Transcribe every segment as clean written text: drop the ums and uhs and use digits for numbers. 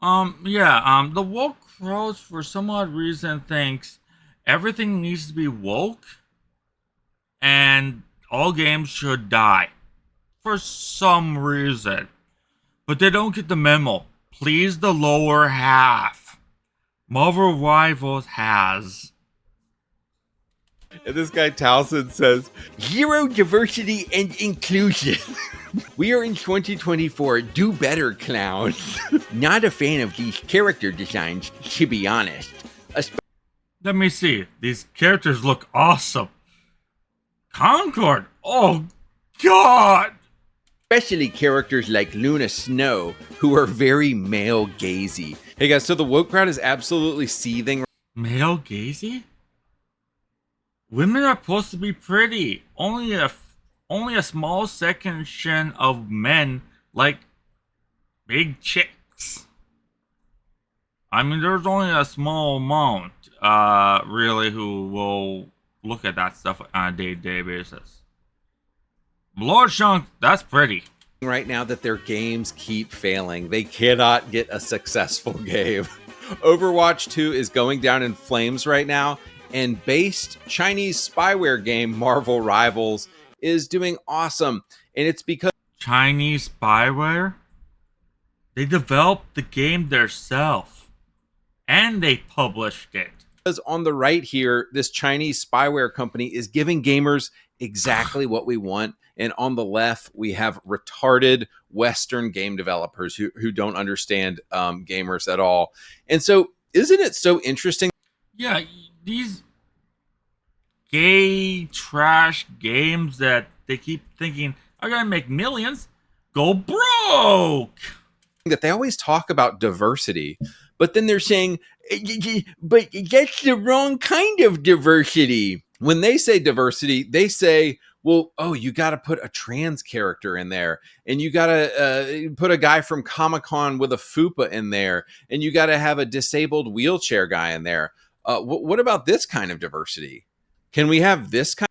The woke crowd for some odd reason thinks everything needs to be woke and all games should die for some reason. But they don't get the memo. Please, the lower half. Marvel Rivals has. And this guy Towson says, "Zero diversity and inclusion. We are in 2024. Do better, clowns." Not a fan of these character designs, to be honest. Let me see. These characters look awesome. Concord. Oh, God. Especially characters like Luna Snow, who are very male gazy. Hey guys, so the woke crowd is absolutely seething. Male gazy? Women are supposed to be pretty. Only a small section of men like big chicks. I mean, there's only a small amount, really, who will look at that stuff on a day-to-day basis. Lord Shunk, that's pretty. Right now that their games keep failing. They cannot get a successful game. Overwatch 2 is going down in flames right now, and based Chinese spyware game Marvel Rivals is doing awesome. And it's because Chinese spyware? They developed the game themselves, and they published it. on the right here, this Chinese spyware company is giving gamers exactly what we want. And on the left, we have retarded Western game developers who don't understand gamers at all. And so, isn't it so interesting? Yeah, these gay trash games that they keep thinking are gonna make millions go broke. That they always talk about diversity, but then they're saying, but that's the wrong kind of diversity. When they say diversity, they say, well, oh, you got to put a trans character in there, and you got to put a guy from Comic-Con with a fupa in there, and you got to have a disabled wheelchair guy in there. What about this kind of diversity? Can we have this kind?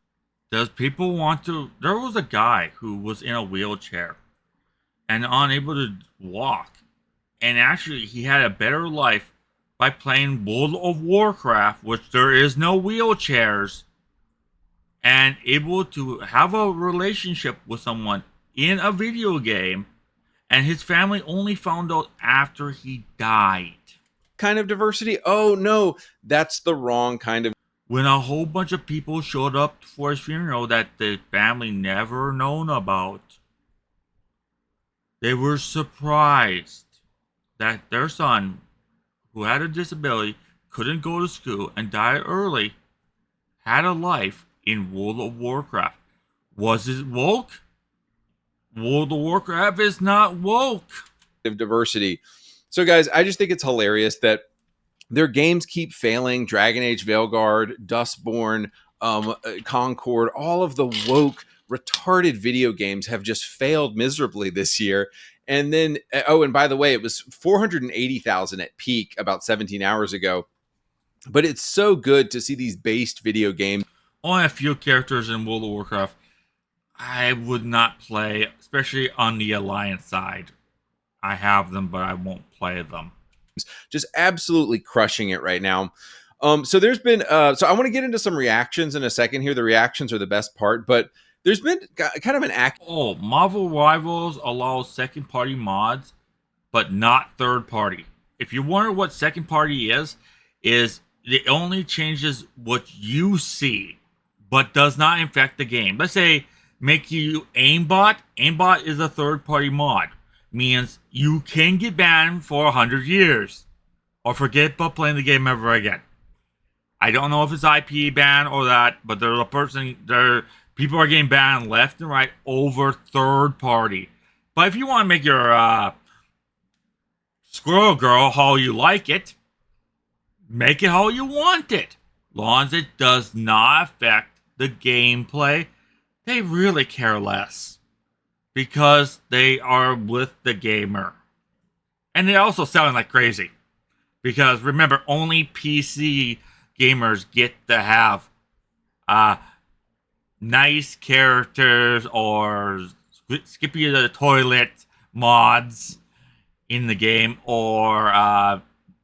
Does people want to? There was a guy who was in a wheelchair and unable to walk, and actually he had a better life by playing World of Warcraft, which there is no wheelchairs, and able to have a relationship with someone in a video game, and his family only found out after he died. Kind of diversity? Oh no, that's the wrong kind of. When a whole bunch of people showed up for his funeral that the family never known about, they were surprised that their son, who had a disability, couldn't go to school, and died early, had a life in World of Warcraft. Was it woke? World of Warcraft is not woke. Diversity. So, guys, I just think it's hilarious that their games keep failing. Dragon Age Veilguard, Dustborn, Concord, all of the woke, retarded video games have just failed miserably this year. And then, oh, and by the way, it was 480,000 at peak about 17 hours ago. But it's so good to see these based video games. Only a few characters in World of Warcraft I would not play, especially on the Alliance side. I have them, but I won't play them. Just absolutely crushing it right now. So there's been, so I want to get into some reactions in a second here. The reactions are the best part, but there's been kind of an act. Oh, Marvel Rivals allows second party mods, but not third party. If you wonder what second party is it only changes what you see, but does not affect the game. Let's say make you aimbot. Aimbot is a third party mod. Means you can get banned for 100 years or forget about playing the game ever again. I don't know if it's IP ban or that, but people are getting banned left and right over third party. But if you want to make your Squirrel Girl how you like it, make it how you want it. Long as it does not affect the gameplay, they really care less. Because they are with the gamer. And they're also selling like crazy. Because remember, only PC gamers get to have nice characters or skip you to the toilet mods. in the game, or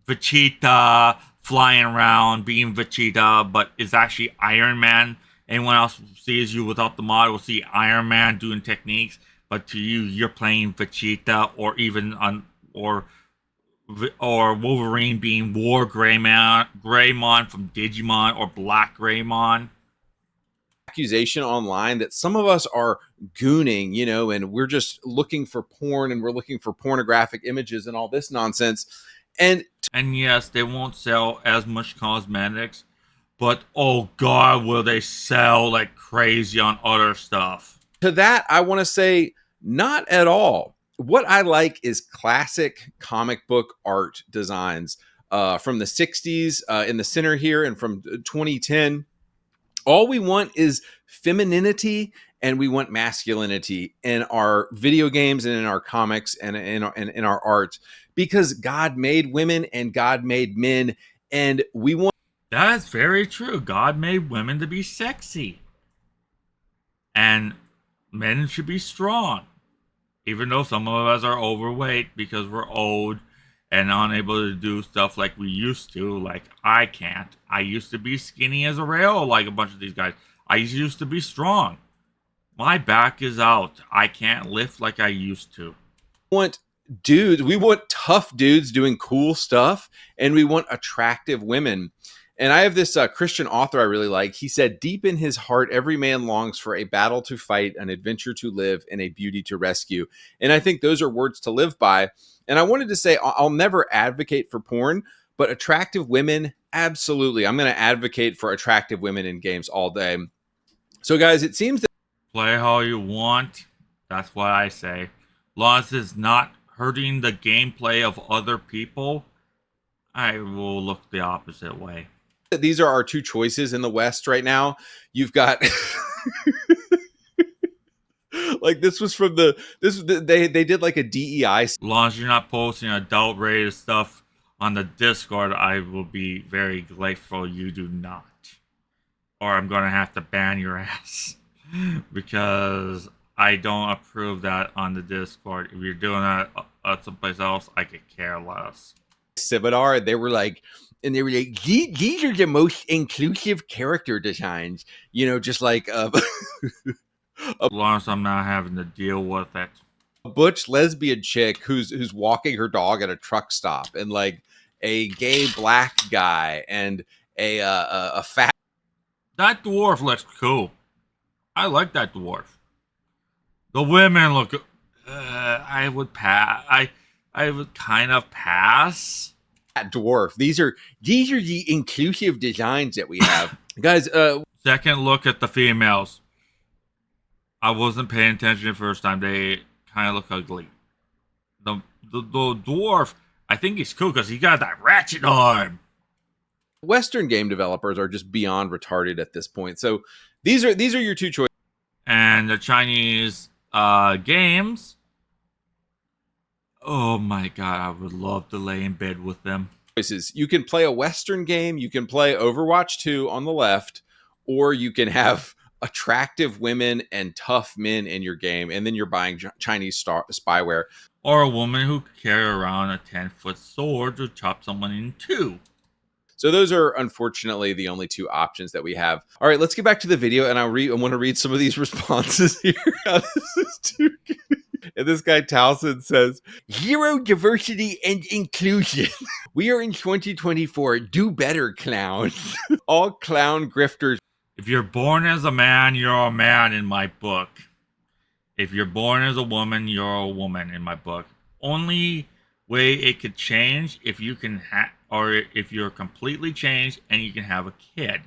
Vegeta flying around being Vegeta, but is actually Iron Man. Anyone else sees you without the mod will see Iron Man doing techniques, but to you, you're playing Vegeta, or even on or Wolverine being War Greymon from Digimon, or Black Greymon. Accusation online that some of us are gooning, and we're just looking for porn and we're looking for pornographic images and all this nonsense. And yes, they won't sell as much cosmetics, but oh god, will they sell like crazy on other stuff. to that, I want to say not at all. What I like is classic comic book art designs from the 60s in the center here and from 2010. All we want is femininity and we want masculinity in our video games and in our comics and in our art, because God made women and God made men, and we want. That is very true. God made women to be sexy, and men should be strong. Even though some of us are overweight because we're old and unable to do stuff like we used to. Like, I can't. I used to be skinny as a rail like a bunch of these guys. I used to be strong. My back is out. I can't lift like I used to. Want dudes, we want tough dudes doing cool stuff, and we want attractive women. And I have this Christian author I really like. He said, deep in his heart, every man longs for a battle to fight, an adventure to live, and a beauty to rescue. And I think those are words to live by. And I wanted to say, I'll never advocate for porn, but attractive women, absolutely. I'm going to advocate for attractive women in games all day. So, guys, it seems that play how you want. That's what I say. Long as it's not hurting the gameplay of other people, I will look the opposite way. these are our two choices in the West right now. You've got like this was from they did like a DEI. As long as you're not posting adult rated stuff on the Discord, I will be very grateful you do not. Or I'm gonna have to ban your ass. Because I don't approve that on the Discord. If you're doing that someplace else, I could care less. Seminar, they were like, these are the most inclusive character designs, just like as long as I'm not having to deal with it. A butch lesbian chick who's walking her dog at a truck stop, and like a gay black guy, and a fat. That dwarf looks cool. I like that dwarf. The women look. I would pass. I would kind of pass. That dwarf. These are the inclusive designs that we have, guys. Second look at the females. I wasn't paying attention the first time. They kind of look ugly. The dwarf, I think he's cool because he got that ratchet arm. Western game developers are just beyond retarded at this point. So these are your two choices. And the Chinese games. Oh my god, I would love to lay in bed with them. You can play a Western game, you can play Overwatch 2 on the left, or you can have attractive women and tough men in your game, and then you're buying Chinese spyware. Or a woman who can carry around a 10-foot sword to chop someone in two. So those are unfortunately the only two options that we have. All right, let's get back to the video, and I want to read some of these responses here. This is too good. And this guy Towson says, "Zero diversity and inclusion. We are in 2024. Do better, clowns. All clown grifters." If you're born as a man, you're a man in my book. If you're born as a woman, you're a woman in my book. Only way it could change if you can or if you're completely changed and you can have a kid.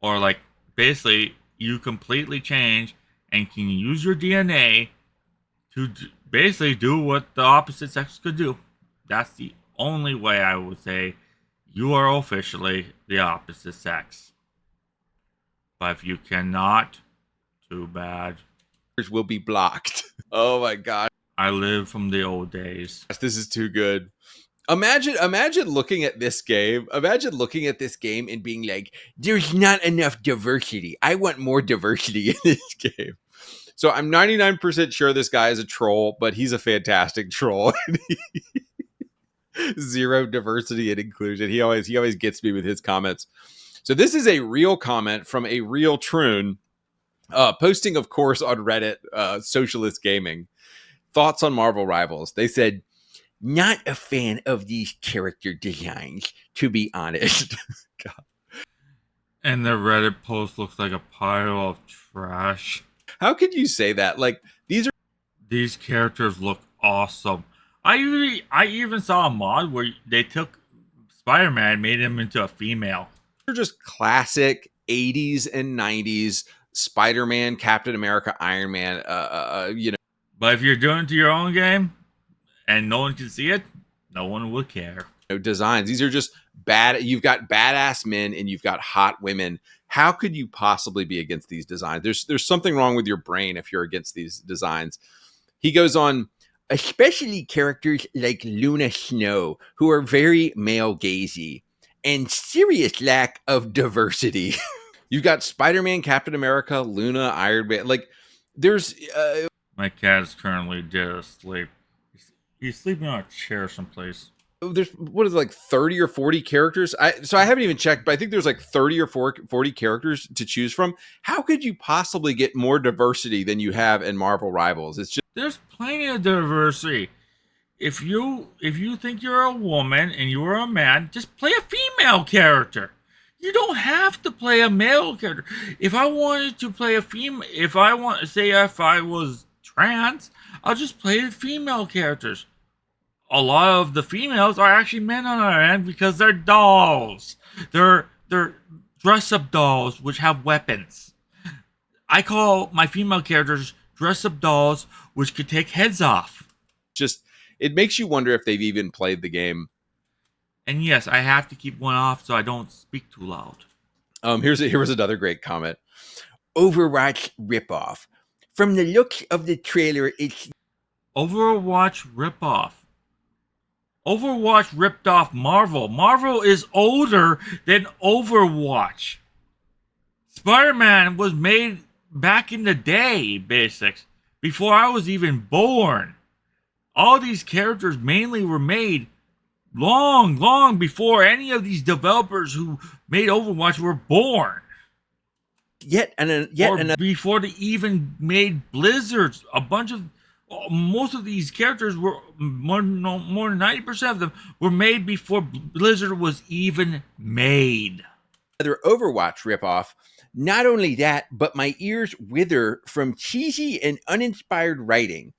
Or like basically you completely change and can use your DNA to basically do what the opposite sex could do. That's the only way I would say you are officially the opposite sex. But if you cannot, too bad. Will be blocked. Oh my god. I live from the old days. This is too good. Imagine looking at this game. Imagine looking at this game and being like, there's not enough diversity. I want more diversity in this game. So I'm 99% sure this guy is a troll, but he's a fantastic troll. Zero diversity and inclusion. He always gets me with his comments. So this is a real comment from a real troon, posting, of course, on Reddit, Socialist Gaming. Thoughts on Marvel Rivals. They said, not a fan of these character designs, to be honest. God. And the Reddit post looks like a pile of trash. How could you say that? Like, these characters look awesome. I even saw a mod where they took Spider-Man and made him into a female. They're just classic 80s and 90s Spider-Man, Captain America, Iron Man, you know. But if you're doing it to your own game and no one can see it, no one will care. Designs. These are just bad. You've got badass men and you've got hot women. How could you possibly be against these designs? There's something wrong with your brain if you're against these designs. He goes on, especially characters like Luna Snow, who are very male gazy and serious lack of diversity. You've got Spider-Man, Captain America, Luna, Iron Man. Like, there's my cat is currently dead asleep. He's sleeping on a chair someplace. There's, what is it, like 30 or 40 characters? So I haven't even checked, but I think there's like 30 or 40 characters to choose from. How could you possibly get more diversity than you have in Marvel Rivals? It's just, there's plenty of diversity. If you think you're a woman and you're a man, just play a female character. You don't have to play a male character. If I wanted to play a female, if I was trans, I'll just play the female characters. A lot of the females are actually men on our end because they're dolls. They're dress-up dolls which have weapons. I call my female characters dress-up dolls which could take heads off. Just, it makes you wonder if they've even played the game. And yes, I have to keep one off so I don't speak too loud. Here was another great comment. Overwatch ripoff. From the looks of the trailer, it's Overwatch ripoff. Overwatch ripped off Marvel. Marvel is older than Overwatch. Spider-Man was made back in the day, basics, before I was even born. All these characters mainly were made long before any of these developers who made Overwatch were born. Before they even made Blizzards. Most of these characters were more than 90% of them were made before Blizzard was even made. Another Overwatch ripoff. Not only that, but my ears wither from cheesy and uninspired writing.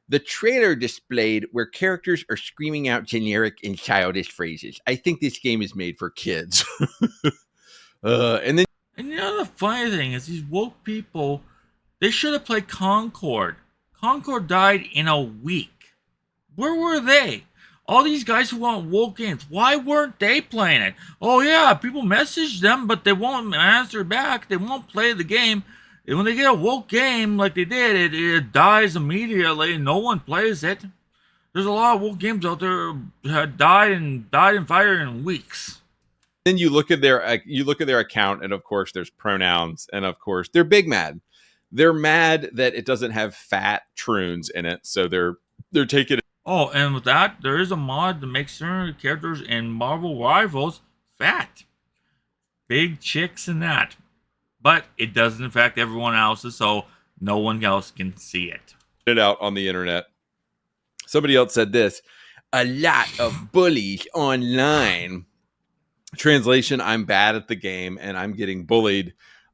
The trailer displayed where characters are screaming out generic and childish phrases. I think this game is made for kids. And you know the funny thing is, these woke people, they should have played Concord. Concord died in a week. Where were they? All these guys who want woke games, why weren't they playing it? Oh yeah, people message them, but they won't answer back. They won't play the game. And when they get a woke game like they did, it dies immediately. No one plays it. There's a lot of woke games out there that died in fire in weeks. Then you look at their account, and of course there's pronouns, and of course they're big mad. They're mad that it doesn't have fat troons in it, so they're taking it. Oh, and with that, there is a mod that makes certain characters in Marvel Rivals fat. Big chicks and that. But it doesn't affect everyone else's, so no one else can see it. It out on the internet. Somebody else said this. A lot of bullies online. Translation, I'm bad at the game, and I'm getting bullied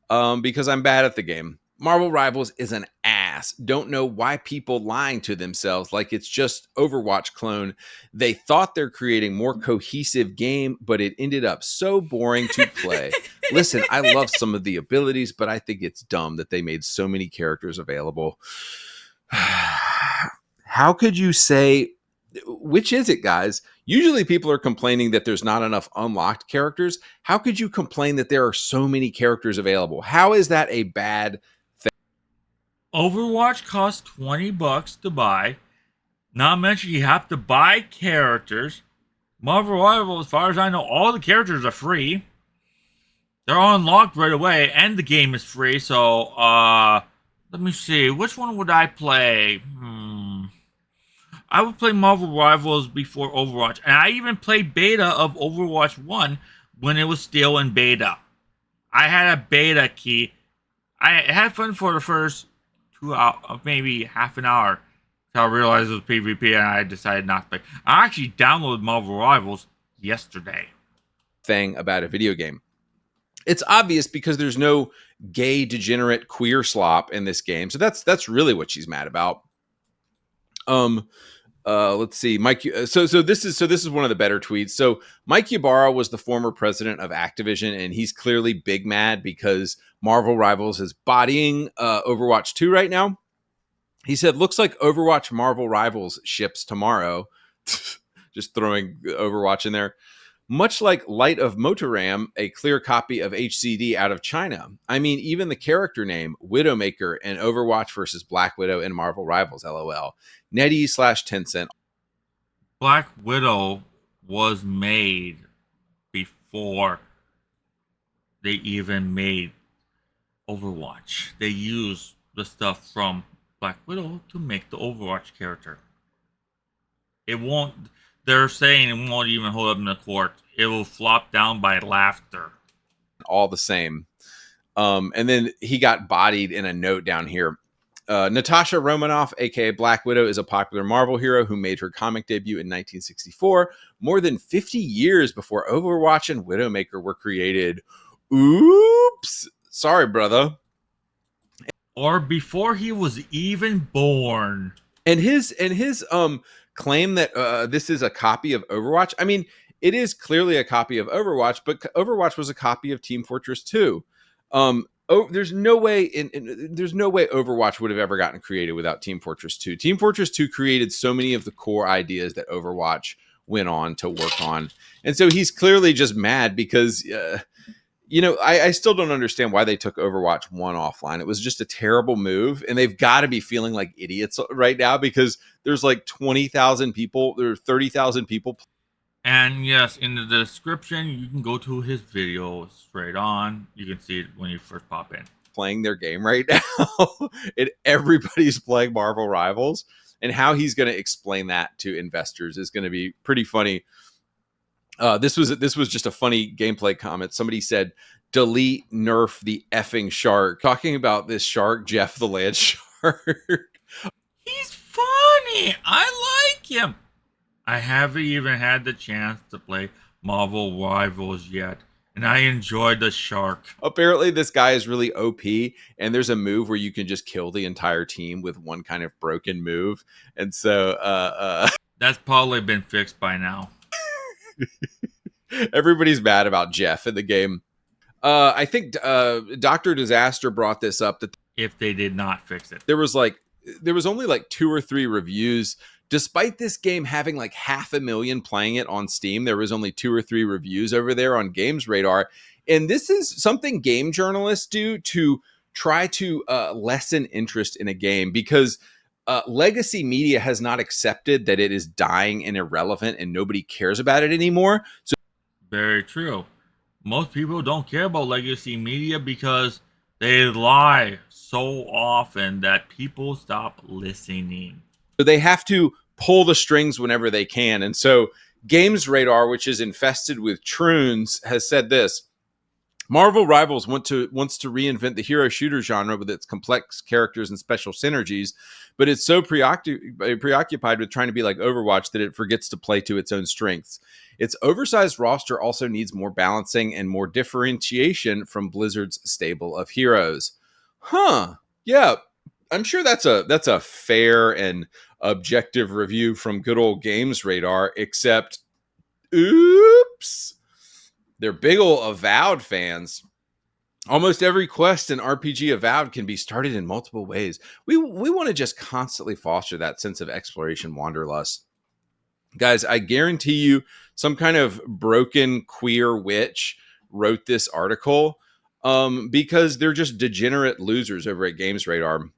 because I'm bad at the game. Marvel Rivals is an ass. Don't know why people lying to themselves like it's just Overwatch clone. They thought they're creating more cohesive game, but it ended up so boring to play. Listen, I love some of the abilities, but I think it's dumb that they made so many characters available. How could you say, which is it, guys? Usually people are complaining that there's not enough unlocked characters. How could you complain that there are so many characters available? How is that a bad thing? Overwatch costs $20 to buy. Not mention you have to buy characters. Marvel Rivals, as far as I know, all the characters are free. They're all unlocked right away, and the game is free. So, Let me see. Which one would I play? I would play Marvel Rivals before Overwatch, and I even played beta of Overwatch 1 when it was still in beta. I had a beta key. I had fun for the first 2 hours, maybe half an hour. So I realized it was PvP, and I decided not to play. I actually downloaded Marvel Rivals yesterday. Thing about a video game. It's obvious because there's no gay, degenerate, queer slop in this game. So that's really what she's mad about. Let's see, Mike. So this is one of the better tweets. So Mike Ybarra was the former president of Activision, and he's clearly big mad because Marvel Rivals is bodying Overwatch 2 right now. He said, "Looks like Overwatch Marvel Rivals ships tomorrow." Just throwing Overwatch in there. Much like Light of Motoram, a clear copy of HCD out of China. I mean, even the character name, Widowmaker, and Overwatch versus Black Widow in Marvel Rivals, LOL. NetEase/Tencent. Black Widow was made before they even made Overwatch. They used the stuff from Black Widow to make the Overwatch character. It won't. They're saying it won't even hold up in the court. It will flop down by laughter. All the same. And then he got bodied in a note down here. Natasha Romanoff, aka Black Widow, is a popular Marvel hero who made her comic debut in 1964, more than 50 years before Overwatch and Widowmaker were created. Oops. Sorry, brother. Or before he was even born. And his claim that this is a copy of Overwatch. I mean, it is clearly a copy of Overwatch, but Overwatch was a copy of Team Fortress 2. There's no way there's no way Overwatch would have ever gotten created without Team Fortress 2. Team Fortress 2 created so many of the core ideas that Overwatch went on to work on. And so he's clearly just mad because I still don't understand why they took Overwatch 1 offline. It was just a terrible move, and they've got to be feeling like idiots right now because there's like 20,000 people, there are 30,000 people. And yes, in the description, you can go to his video straight on. You can see it when you first pop in. Playing their game right now, and everybody's playing Marvel Rivals, and how he's going to explain that to investors is going to be pretty funny. This was just a funny gameplay comment. Somebody said, "Delete, nerf the effing shark." Talking about this shark, Jeff the Land Shark. He's funny. I like him. I haven't even had the chance to play Marvel Rivals yet, and I enjoyed the shark. Apparently, this guy is really OP, and there's a move where you can just kill the entire team with one kind of broken move. And so that's probably been fixed by now. Everybody's mad about Jeff in the game. I think Dr. Disaster brought this up that if they did not fix it, there was only like 2 or 3 reviews. Despite this game having like 500,000 playing it on Steam, there was only 2 or 3 reviews over there on Games Radar. And this is something game journalists do to try to lessen interest in a game because legacy media has not accepted that it is dying and irrelevant and nobody cares about it anymore. So very true. Most people don't care about legacy media because they lie so often that people stop listening. So they have to pull the strings whenever they can. And so Games Radar, which is infested with troons, has said this: Marvel Rivals wants to reinvent the hero shooter genre with its complex characters and special synergies, but it's so preoccupied with trying to be like Overwatch that it forgets to play to its own strengths. Its oversized roster also needs more balancing and more differentiation from Blizzard's stable of heroes. Huh. Yeah. I'm sure that's a fair and objective review from good old Games Radar, except oops. They're big old Avowed fans. Almost every quest in RPG Avowed can be started in multiple ways. We want to just constantly foster that sense of exploration wanderlust. Guys, I guarantee you some kind of broken queer witch wrote this article because they're just degenerate losers over at Games Radar.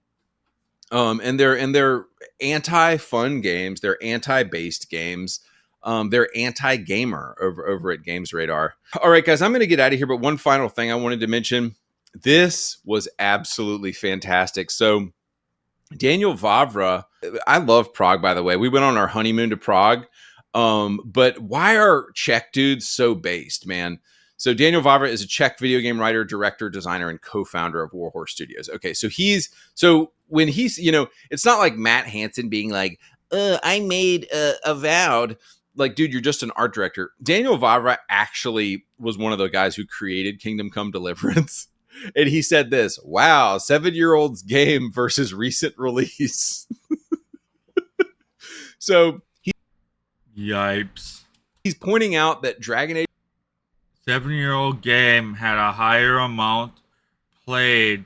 And they're anti-fun games. They're anti-based games. They're anti-gamer over at Games Radar. All right, guys, I'm going to get out of here. But one final thing I wanted to mention. This was absolutely fantastic. So Daniel Vavra, I love Prague, by the way. We went on our honeymoon to Prague. But why are Czech dudes so based, man? So Daniel Vavra is a Czech video game writer, director, designer, and co-founder of Warhorse Studios. Okay, so when he's, it's not like Matt Hansen being like, I made Avowed. Like, dude, you're just an art director. Daniel Vavra actually was one of the guys who created Kingdom Come Deliverance. And he said this, wow, 7-year-old's game versus recent release. So Yipes. he's pointing out that Dragon Age 7-year-old game had a higher amount played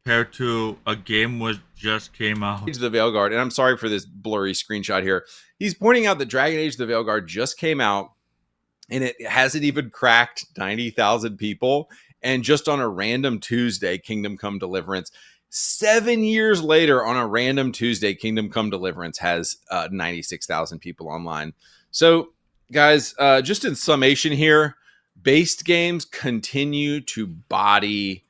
compared to a game which just came out. of the Veilguard, and I'm sorry for this blurry screenshot here. He's pointing out that Dragon Age the Veilguard just came out, and it hasn't even cracked 90,000 people. And just on a random Tuesday, Kingdom Come Deliverance, 7 years later, on a random Tuesday, Kingdom Come Deliverance has 96,000 people online. So, guys, just in summation here, based games continue to body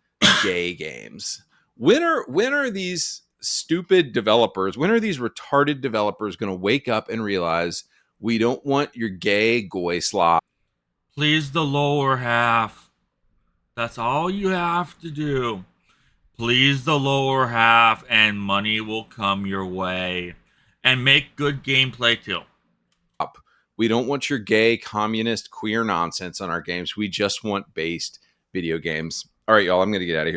gay games. When are these stupid developers, when are these retarded developers going to wake up and realize we don't want your gay goy slop? Please the lower half. That's all you have to do. Please the lower half, and money will come your way. And make good gameplay too. We don't want your gay, communist, queer nonsense on our games. We just want based video games. All right, y'all, I'm going to get out of here.